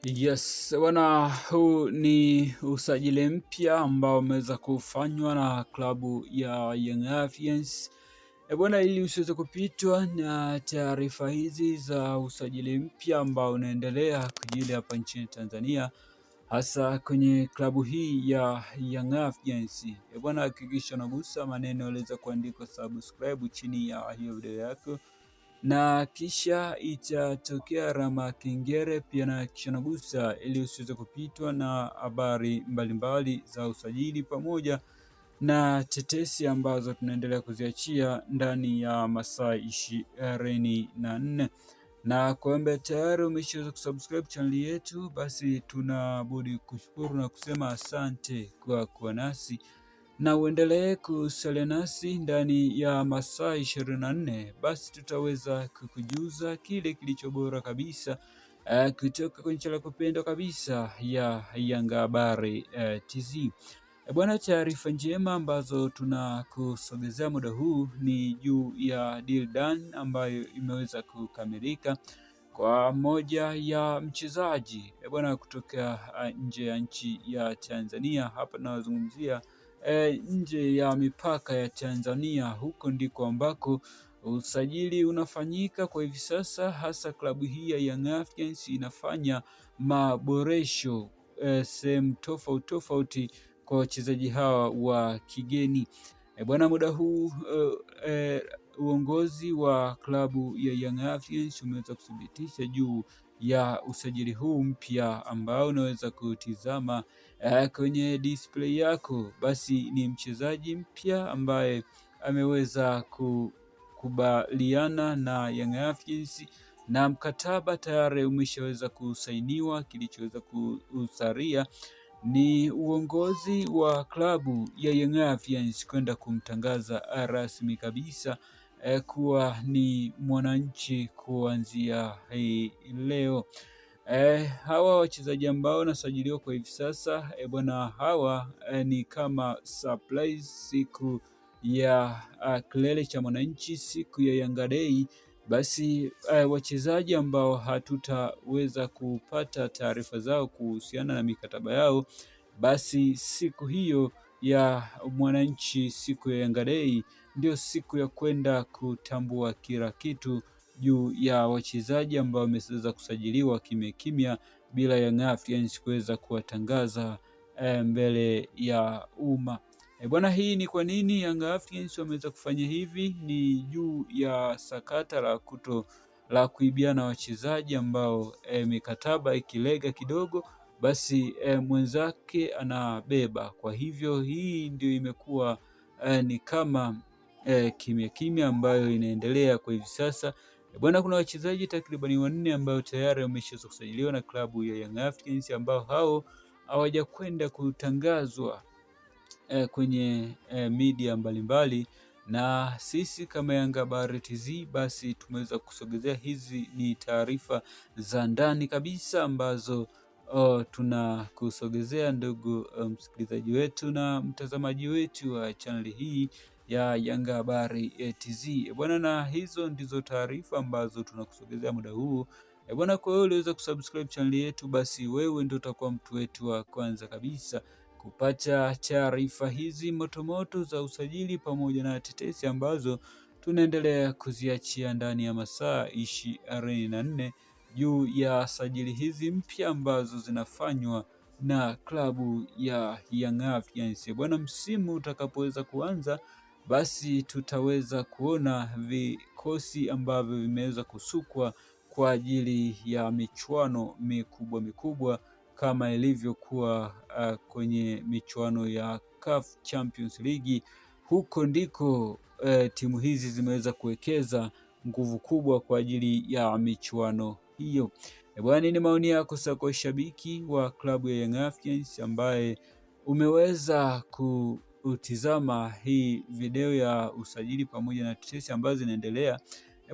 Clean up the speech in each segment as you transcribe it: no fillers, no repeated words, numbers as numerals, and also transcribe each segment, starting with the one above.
Yes, bwana, huu ni usajili mpya ambao umeweza kufanywa na klabu ya Young Africans. Bwana, ili usiweze kupitwa na taarifa hizi za usajili mpya ambao unaendelea kujili hapa nchini Tanzania, hasa kwenye klabu hii ya Young Africans. Bwana, hakikisha unagusa maneno yaliweza kuandikwa subscribe chini ya hiyo video yako, na kisha itatokea alama ya kengele pia, na kisha nagusa ili usiweze kupitwa na habari mbalimbali za usajili pamoja na tetesi ambazo tunaendelea kuziachia ndani ya masaa 24. Na kwamba tayari umeshaweza kusubscribe channel yetu, basi tunabudi kushukuru na kusema asante kwa kuwa nasi, na uendelee kusalia nasi ndani ya masaa 24. Basi tutaweza kukujuza kile kilicho bora kabisa kutoka kwenye channel kupendwa kabisa ya Yanga Habari TZ. Bwana, taarifa njema ambazo tunakusogezea muda huu ni juu ya deal done ambayo imeweza kukamilika kwa moja ya mchezaji bwana kutoka nje ya nchi ya Tanzania. Hapa tunazungumzia nje ya mipaka ya Tanzania. Huko ndiko ambako usajili unafanyika kwa hivi sasa, hasa klabu hii ya Young Africans inafanya maboresho sehemu tofauti tofauti kwa wachezaji hawa wa kigeni. Bwana, muda huu uongozi wa klabu ya Young Africans umeweza kuthibitisha juu ya usajili huu mpya ambao unaweza kutizama kwenye display yako. Basi ni mchezaji mpya ambaye ameweza kukubaliana na Young Africans na mkataba tayari umeshaweza kusainiwa. Kilichoweza kusalia ni uongozi wa klabu ya Young Africans kwenda kumtangaza rasmi kabisa kuwa ni mwananchi kuanzia hii leo. Hawa wachezaji ambao wanasajiliwa kwa hivi sasa bwana, hawa ni kama surprise siku ya kilele cha mwananchi, siku ya Yanga Day. Basi wachezaji ambao hatutaweza kupata taarifa zao kuhusiana na mikataba yao, basi siku hiyo ya mwananchi, siku ya Yanga Day, ndio siku ya kwenda kutambua kila kitu juu ya wachezaji ambao wameweza kusajiliwa kimya kimya bila Young Africans kuweza kuwatangaza mbele ya umma. Bwana, hii ni kwa nini Young Africans wameweza kufanya hivi? Ni juu ya sakata la kuibiana wachezaji ambao mikataba ikilega kidogo, basi mwenzake anabeba. Kwa hivyo hii ndio imekuwa ni kama kimya kimya ambayo inaendelea kwa hivi sasa. Bwana, kuna wachezaji takribani 4 ambao tayari wameshaweza kusajiliwa na klabu ya Young Africans ambao hao hawajakwenda kutangazwa kwenye media mbalimbali, na sisi kama Yanga Habari TZ basi tumeweza kusogezea. Hizi ni taarifa za ndani kabisa ambazo tunakusogezea ndugu msikilizaji wetu na mtazamaji wetu wa channel hii ya Yanga Habari TZ bwana, na hizo ndizo taarifa ambazo tunakusogezea muda huu bwana. Kwa hiyo uliweza kusubscribe channel yetu, basi wewe ndio utakuwa mtu wetu wa kwanza kabisa kupata taarifa hizi motomoto za usajili pamoja na tetesi ambazo tunaendelea kuziachia ndani ya masaa 24 juu ya sajili hizi mpya ambazo zinafanywa na klabu ya Young Africans bwana. Msimu utakapoweza kuanza, basi tutaweza kuona vikosi ambavyo vimeweza kusukwa kwa ajili ya michuano mikubwa kama ilivyokuwa kwenye michuano ya CAF Champions League. Huko ndiko timu hizi zimeweza kuwekeza nguvu kubwa kwa ajili ya michuano hiyo. Bwana, nini maoni yako sasa kwa shabiki wa klabu ya Young Africans ambaye umeweza kutizama hii video ya usajili pamoja na tetesi ambazo zinaendelea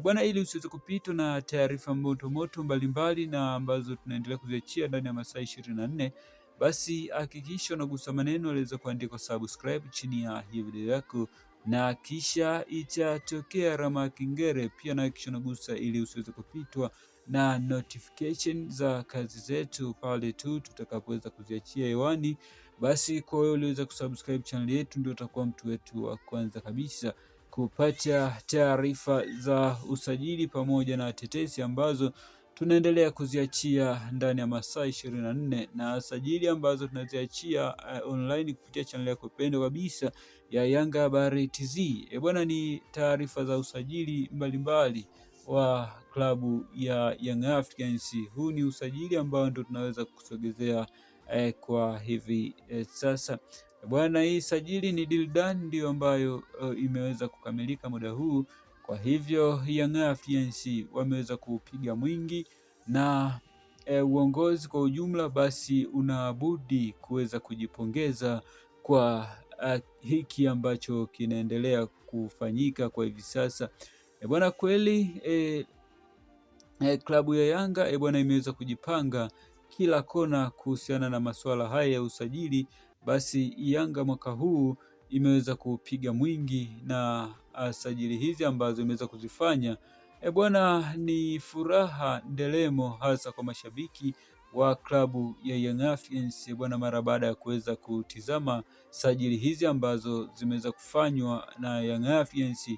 bwana, ili usiweze kupitwa na taarifa moto mbalimbali na ambazo tunaendelea kuziachia ndani ya masaa 24, basi hakikisha unagusa maneno yaliweza kuandikwa subscribe chini ya hii video yako, na kisha itatokea alama ya kengele pia, na kisha unagusa ili usiweze kupitwa na notification za kazi zetu pale tu tutakapoweza kuziachia hewani. Basi kwa wewe uliweza kusubscribe channel yetu, ndio utakuwa mtu wetu wa kwanza kabisa kupata taarifa za usajili pamoja na tetesi ambazo tunaendelea kuziachia ndani ya masaa 24 na sajili ambazo tunaziachia online kupitia channel yako pendwa kabisa ya Yanga Habari TZ. Bwana, ni taarifa za usajili mbalimbali wa klabu ya Young Africans. Huu ni usajili ambao ndio tunaweza kusogezea kwa hivi sasa. Bwana, hii sajili ni deal done, ndio ambayo imeweza kukamilika muda huu. Kwa hivyo Young Africans wameweza kupiga mwingi na uongozi kwa ujumla, basi unabudi kuweza kujipongeza kwa hiki ambacho kinaendelea kufanyika kwa hivi sasa. Bwana, kweli klabu ya Yanga bwana imeweza kujipanga kila kona kuhusiana na masuala haya ya usajili. Basi Yanga mwaka huu imeweza kupiga mwingi na sajili hizi ambazo imeweza kuzifanya bwana, ni furaha ndelemo hasa kwa mashabiki wa klabu ya Young Africans bwana, mara baada ya kuweza kutizama sajili hizi ambazo zimeweza kufanywa na Young Africans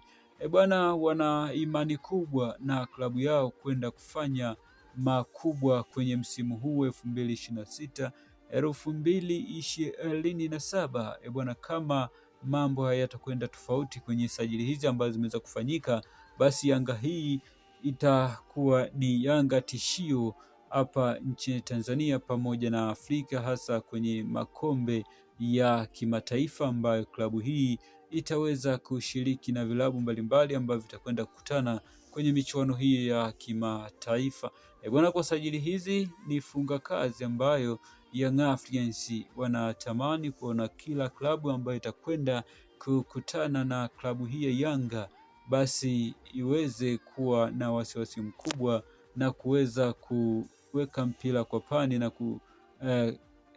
bwana, wana imani kubwa na klabu yao kwenda kufanya makubwa kwenye msimu huu 2026 2027 bwana. Kama mambo hayatakwenda tofauti kwenye sajili hizi ambazo zimeweza kufanyika, basi Yanga hii itakuwa ni Yanga tishio hapa nchini Tanzania pamoja na Afrika, hasa kwenye makombe ya kimataifa ambayo klabu hii itaweza kushiriki na vilabu mbalimbali ambavyo vitakwenda kukutana kwenye michuano hii ya kimataifa bwana. Kwa sajili hizi ni funga kazi ambayo Young Africans wanatamani kuona kila klabu ambayo itakwenda kukutana na klabu hii ya Yanga basi iweze kuwa na wasiwasi mkubwa na kuweza kuweka mpira kwa pani na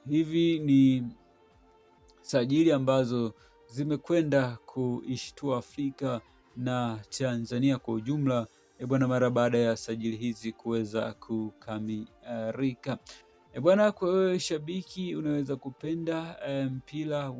hivi ni sajili ambazo zimekwenda kuishtua Afrika na Tanzania kwa ujumla bwana, mara baada ya sajili hizi kuweza kukamilika bwana. Kwa wewe shabiki unaweza kupenda mpira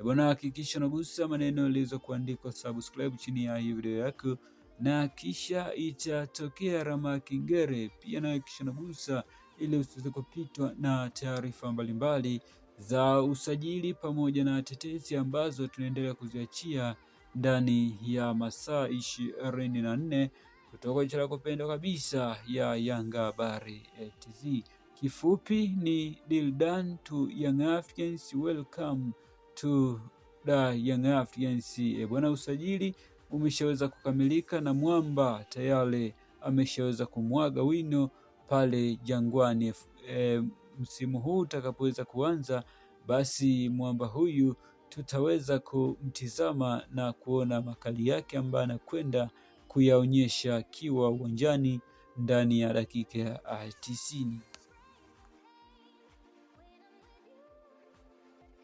bwana, hakikisha unagusa maneno yaliweza kuandikwa subscribe chini ya hii video yako, na kisha itatokea alama ya kengele pia, na hakikisha unagusa ili usiweze kupitwa na taarifa mbalimbali za usajili pamoja na tetesi ambazo tunaendelea kuziachia ndani ya masaa 24 kutoka channel yako pendwa kabisa ya Yanga Habari TZ. Kifupi ni deal done to Young Africans, welcome to the Young Africans bwana. Usajili umeshaweza kukamilika na mwamba tayari ameshaweza kumwaga wino pale Jangwani. Msimu huu utakapoweza kuanza, basi mwamba huyu tutaweza kumtizama na kuona makali yake ambayo anakwenda kuyaonyesha akiwa uwanjani ndani ya dakika 90.